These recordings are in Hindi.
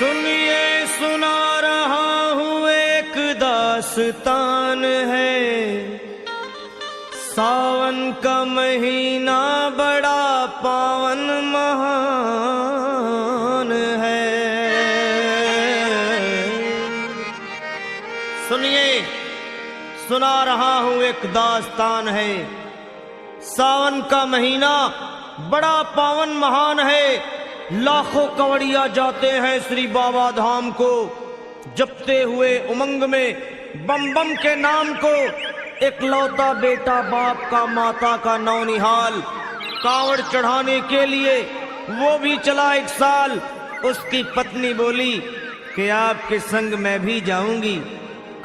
सुनिए सुना रहा हूँ एक दास्तान है। सावन का महीना बड़ा पावन महान है। सुनिए सुना रहा हूँ एक दास्तान है। सावन का महीना बड़ा पावन महान है। लाखों कवड़िया जाते हैं श्री बाबा धाम को, जपते हुए उमंग में बम बम के नाम को। एक लौता बेटा बाप का माता का नौनिहाल, कांवड़ चढ़ाने के लिए वो भी चला एक साल। उसकी पत्नी बोली कि आपके संग मैं भी जाऊंगी,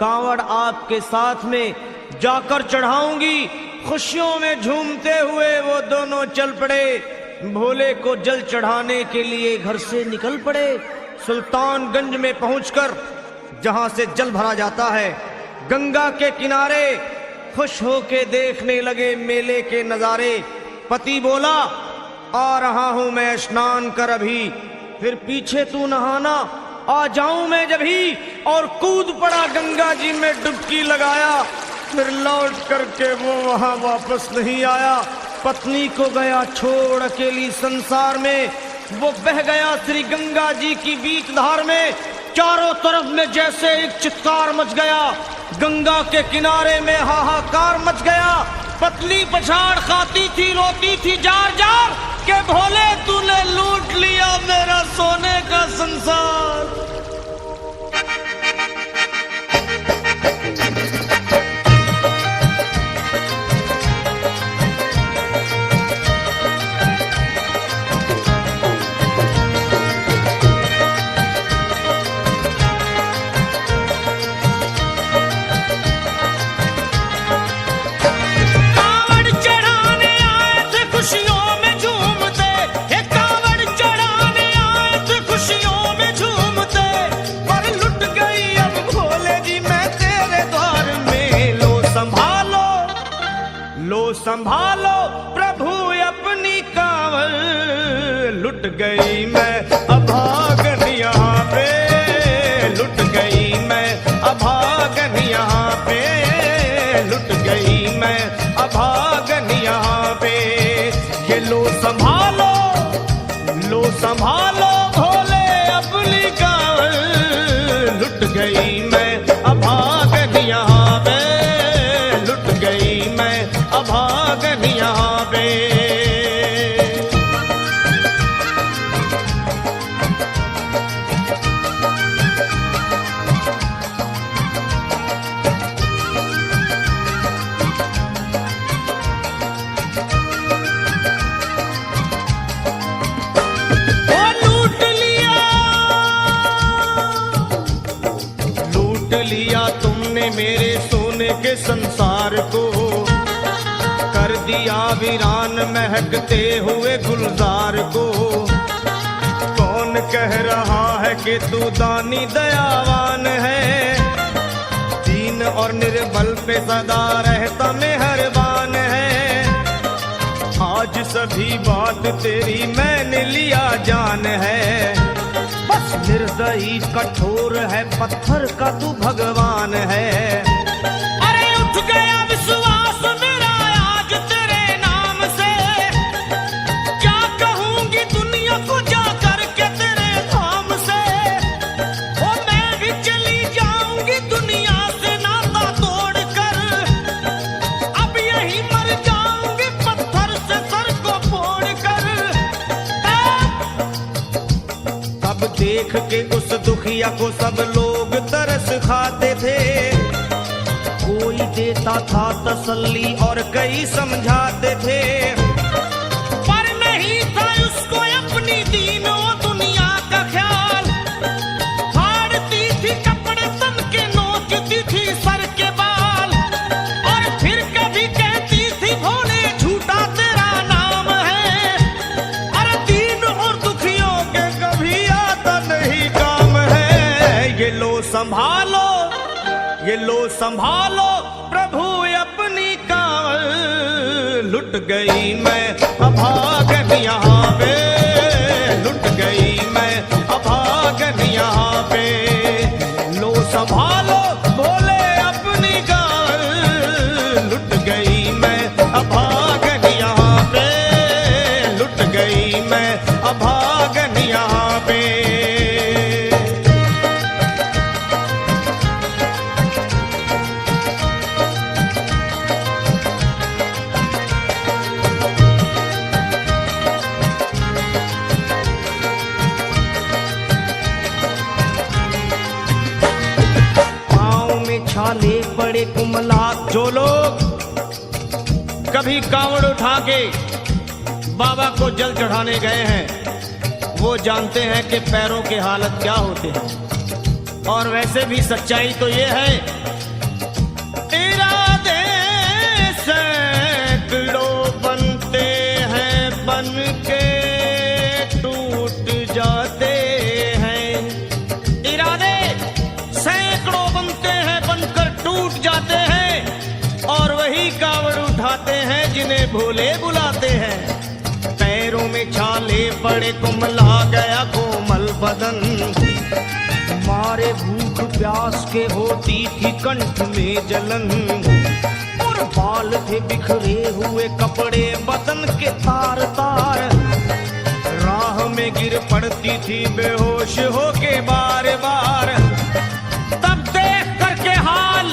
कांवड़ आपके साथ में जाकर चढ़ाऊंगी। खुशियों में झूमते हुए वो दोनों चल पड़े। भोले को जल चढ़ाने के लिए घर से निकल पड़े। सुल्तानगंज में पहुंचकर जहां से जल भरा जाता है, गंगा के किनारे खुश होके देखने लगे मेले के नजारे। पति बोला आ रहा हूं मैं स्नान कर अभी, फिर पीछे तू नहाना आ जाऊं मैं जभी। और कूद पड़ा गंगा जी में डुबकी लगाया। फिर लौट करके वो वहां वापस नहीं आया। पत्नी को गया छोड़ अकेली संसार में। वो बह गया श्री गंगा जी की बीच धार में। चारों तरफ में जैसे एक चित्कार मच गया, गंगा के किनारे में हाहाकार मच गया। पत्नी पछाड़ खाती थी, रोती थी जार जार के भोले तूने लूट लिया मेरा सोने का संसार। संभालो प्रभु अपनी कांवड़, लुट गई मैं अभागन यहाँ पे, लुट गई मैं अभागन यहाँ पे, लुट गई मैं अभागन यहाँ पे। ये लो संभालो भोले अपनी कांवड़, लुट गई मैं अभागन यहाँ पे, लुट गई मैं अभागन यहाँ पे। लूट लिया तुमने मेरे सोने के संसार को, कर दिया वीरान महकते हुए गुलजार को। कौन कह रहा है कि तू दानी दयावान है, दीन और निर्बल पे सदा रहता मेहरबान है। आज सभी बात तेरी मैंने लिया जान है, बस निर्दयी कठोर है पत्थर का तू भगवान है। अरे उठ गया विश्वास मेरा आज तेरे नाम से, क्या कहूंगी दुनिया को जा करके तेरे धाम से। ओ मैं भी चली जाऊंगी दुनिया से नाता तोड़कर, अब यही मर जाऊंगी पत्थर से सर को फोड़कर। तब देख के उस दुखिया को सब लोग तरस खाते थे, कोई देता था तसल्ली और कई समझाते थे। पर नहीं था उसको अपनी दीनों दुनिया का ख्याल, फाड़ती थी कपड़े तन के, नोचती थी सर के बाल। और फिर कभी कहती थी भोले झूठा तेरा नाम है। अरे दीन और दुखियों के कभी आता नहीं काम है। ये लो संभालो प्रभु अपनी कांवड़, लुट गई मैं अभागन यहाँ पे, लुट गई मैं अभागन यहाँ संभालो भोले अपनी गाल, लुट गई मैं अभागन यहाँ पे, लुट गई मैं अभागन यहाँ पे। छाले पड़े कुमलात, जो लोग कभी कांवड़ उठा के बाबा को जल चढ़ाने गए हैं वो जानते हैं कि पैरों के हालत क्या होते हैं। और वैसे भी सच्चाई तो ये है, इरादे सैकड़ों बनते हैं बन के टूट जाते हैं, इरादे सैकड़ों बनते हैं बनकर टूट जाते हैं, और वही कावड़ उठाते हैं जिन्हें भोले बुलाते हैं। पैरों में छाले पड़े कुमला गया कोमल बदन, मारे भूख प्यास के होती थी कंठ में जलन, और बाल थे बिखरे हुए कपड़े बदन के तार तार, राह में गिर पड़ती थी बेहोश होके बार बार। तब देख करके हाल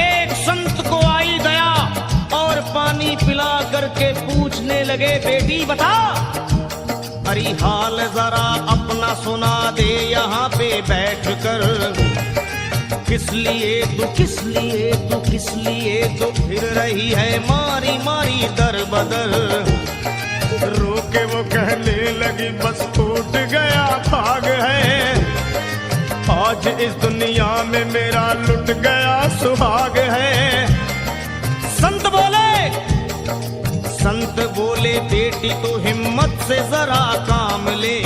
एक संत को आई गया और पानी पिला करके पूछने लगे, बेटी बता अरे हाल जरा अपना सुना दे यहाँ पे बैठ कर, किस लिए तू किस लिए तू किस लिए तू फिर रही है मारी मारी दर बदर। रोके वो कहने लगी बस टूट गया भाग है, आज इस दुनिया में मेरा लुट गया सुहाग है। संत बोले बेटी तू हिम्मत से जरा काम ले,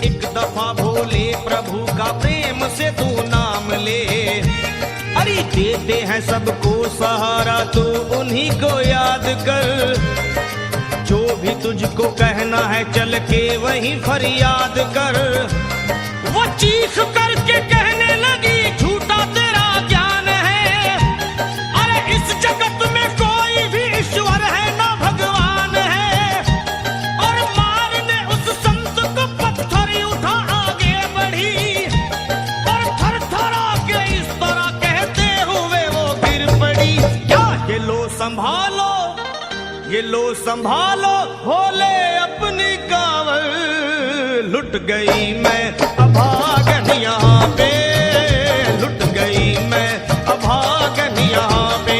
एक दफा भोले प्रभु का प्रेम से तू नाम ले, अरे देते हैं सबको सहारा तू उन्हीं को याद कर, जो भी तुझको कहना है चल के वहीं फरियाद कर। वो चीख करके कहने लगी झूठा तेरा ज्ञान है, अरे इस जगत में कोई भी ईश्वर है ना भगवान है, और मारने उस संत को पत्थर उठा आगे बढ़ी, और थर थर आके इस तरह कहते हुए वो गिर पड़ी। क्या ये लो संभालो ये लो संभालो भोले अपनी कावड़, लुट गई मैं अभागन यहाँ पे, लुट गई मैं अभागन यहाँ पे।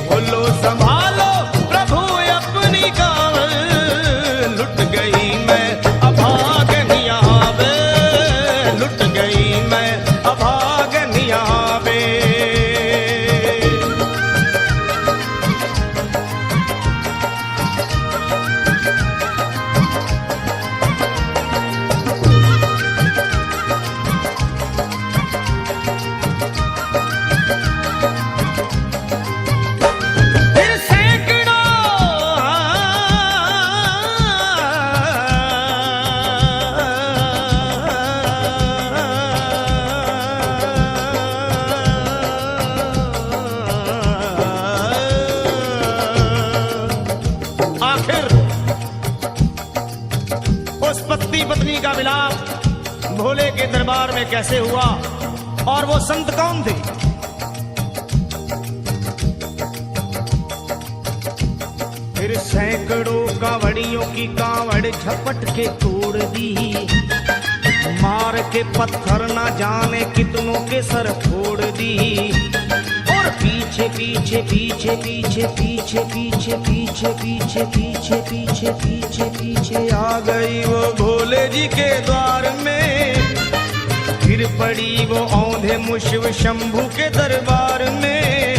बोलो संभालो प्रभु अपनी कावड़, लुट गई मैं अभागन यहाँ पे, लुट गई मैं अभागन यहाँ पे। पत्नी का मिलाप भोले के दरबार में कैसे हुआ और वो संत कौन थे? फिर सैकड़ों कांवड़ियों की कांवड़ झपट के तोड़ दी, मार के पत्थर ना जाने कितनों के सर फोड़ दी, और पीछे पीछे पीछे पीछे पीछे पीछे पीछे पीछे पीछे पीछे पीछे पीछे आ गई वो भोले जी के द्वार में। फिर पड़ी वो औंधे मुशिव शंभू के दरबार में,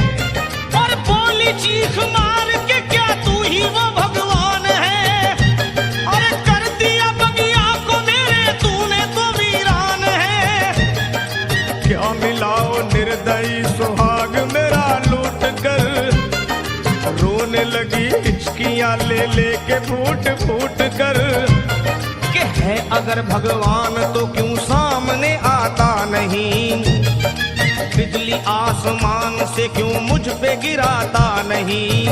और बोली चीख मार के क्या तू ही वो भगवान है, अरे कर दिया बगिया को मेरे तूने तो वीरान है। क्या मिलाओ निर्दयी सुहाग मेरा लूट कर, रोने लगी हिचकियां ले लेके फूट फूट कर, कि है अगर भगवान तो क्यों सामने आता नहीं। बिजली आसमान से क्यों मुझ पे गिराता नहीं।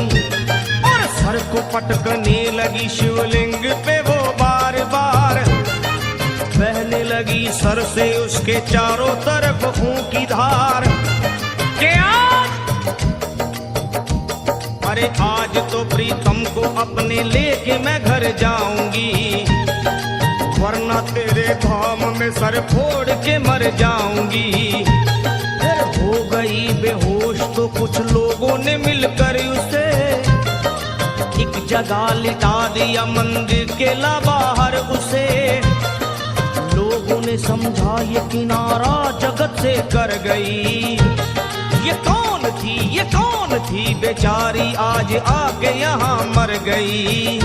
और सर को पटकने लगी शिवलिंग पे वो बार बार, बहने लगी सर से उसके चारों तरफ खून की धार। क्या अरे आज तो प्रीतम को अपने लेके मैं घर जाऊंगी, वरना तेरे धाम में सर फोड़ के मर जाऊंगी। फिर हो गई बेहोश तो कुछ लोगों ने मिलकर उसे एक जगह लिटा दिया मंदिर के ला बाहर उसे। लोगों ने समझा ये किनारा जगत से कर गई। ये कौन थी बेचारी आज आके यहाँ मर गई।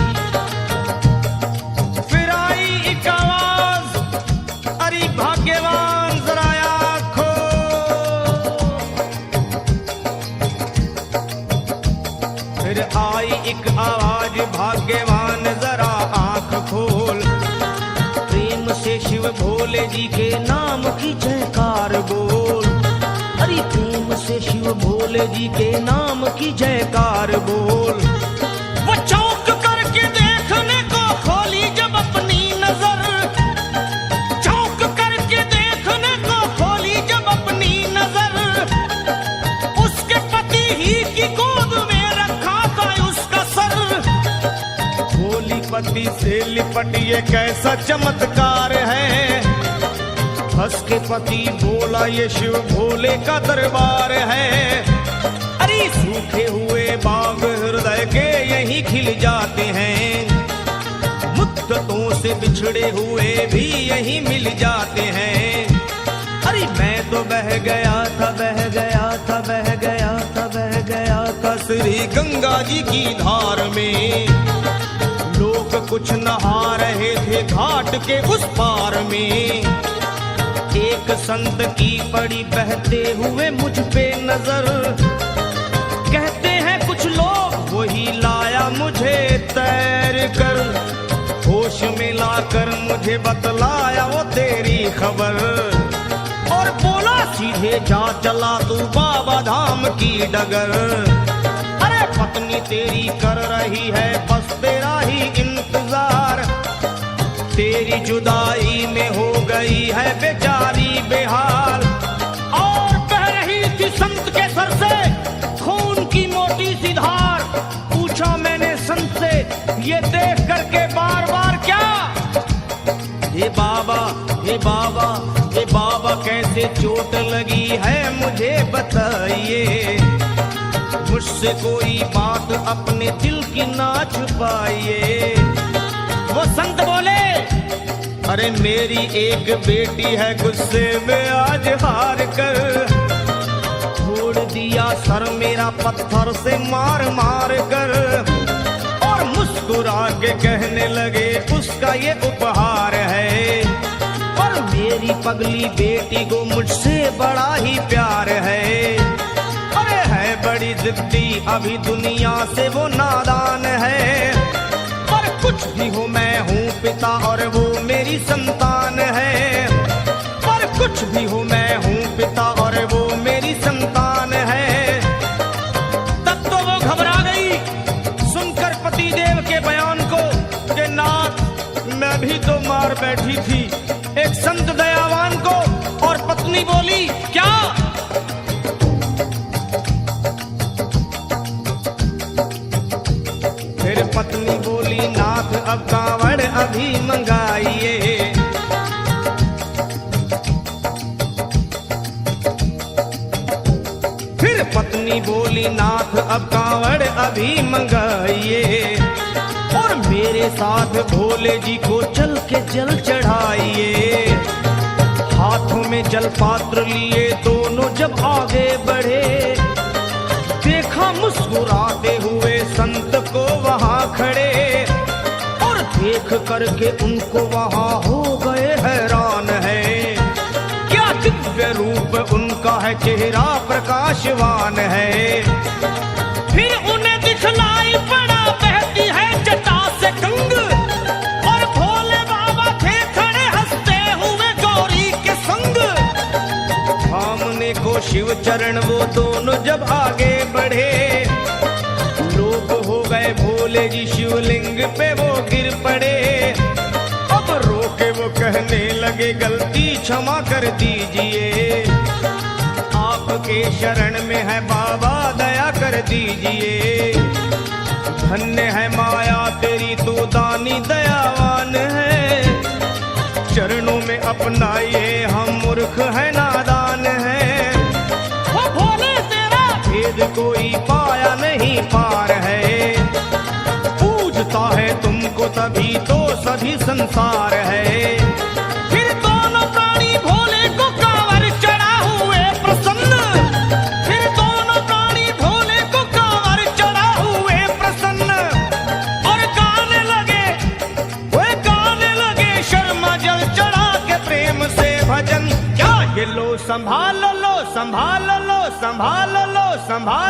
फिर आई एक आवाज, अरे भाग्यवान जरा आँख खोल। फिर आई एक आवाज, भाग्यवान जरा आँख खोल। प्रेम से शिव भोले जी के नाम की जयकार बोल। अरे प्रेम से शिव भोले जी के नाम की जयकार बोल। वो चौंक करके देखने को खोली जब अपनी नजर, चौंक करके देखने को खोली जब अपनी नजर। उसके पति ही की गोद में रखा था उसका सर। भोली पति से लिपट ये कैसा चमत्कार है। हंस के पति बोला ये शिव भोले का दरबार है। अरे सूखे हुए बाग हृदय के यहीं खिल जाते हैं, मुद्दतों से बिछड़े हुए भी यहीं मिल जाते हैं। अरे मैं तो बह गया था, बह गया था, बह गया था, बह गया था श्री गंगा जी की धार में। लोग कुछ नहा रहे थे घाट के उस पार में। एक संत की पड़ी बहते हुए मुझ पे नजर। कहते हैं कुछ लोग वही लाया मुझे तैर कर। होश में लाकर मुझे बतलाया वो तेरी खबर। और बोला सीधे जा चला तू बाबा धाम की डगर। अरे पत्नी तेरी कर रही है बस तेरा ही इंतजार। तेरी जुदाई में हो गई है बेचारी बेहाल। और बह रही थी संत के सर से खून की मोटी सी धार। पूछा मैंने संत से ये देख करके बार बार क्या। हे बाबा, हे बाबा, हे बाबा कैसे चोट लगी है मुझे बताइए। मुझसे कोई बात अपने दिल की ना छुपाइए। वो संत बोले अरे मेरी एक बेटी है गुस्से में आज हार कर। छोड़ दिया सर मेरा पत्थर से मार मार कर। और मुस्कुरा के कहने लगे उसका ये उपहार है। और मेरी पगली बेटी को मुझसे बड़ा ही प्यार है। अरे है बड़ी जिद्दी अभी दुनिया से वो नादान है। कुछ भी हो मैं हूँ पिता और वो मेरी संतान है। पर कुछ भी हो मैं हूँ पिता और वो मेरी संतान है। तब तो वो घबरा गई सुनकर पतिदेव के बयान को कि नाथ मैं भी तो मार बैठी थी एक संत दयावान को। और पत्नी बोली क्या। फिर पत्नी बोली नाथ अब कांवड़ अभी मंगाइए। फिर पत्नी बोली नाथ अब कांवड़ अभी मंगाइए। और मेरे साथ भोले जी को चल के जल चढ़ाइए। हाथों में जल पात्र लिए दोनों जब आगे बढ़े। देखा मुस्कुराते हुए संत को वहाँ खड़े। और देख करके उनको वहाँ हो गए हैरान है। क्या दिव्य रूप उनका है, चेहरा प्रकाशवान है। फिर उन्हें दिखलाई पड़ा बहती है जटा से गंग। और भोले बाबा थे खड़े हंसते हुए गौरी के संग। सामने देखो शिव चरण वो दोनों जब आगे बढ़े, लोग हो गए भोले जी शिवलिंग पे वो गिर पड़े। अब रोके वो कहने लगे गलती क्षमा कर दीजिए, आपके शरण में है बाबा दया कर दीजिए। धन्य है माया तेरी तू दानी दयावान है, चरणों में अपनाइए हम मूर्ख है नादान है। वो भोले तेरा भेद कोई पाया नहीं पार है, पूजता है तुमको तभी तो सभी संसार है। फिर दोनों प्राणी भोले को कांवर चढ़ा हुए प्रसन्न, फिर दोनों प्राणी भोले को कांवर चढ़ा हुए प्रसन्न, और गाने लगे शर्मा जल चढ़ा के प्रेम से भजन। क्या ये लो संभाल लो संभाल लो संभाल लो संभाल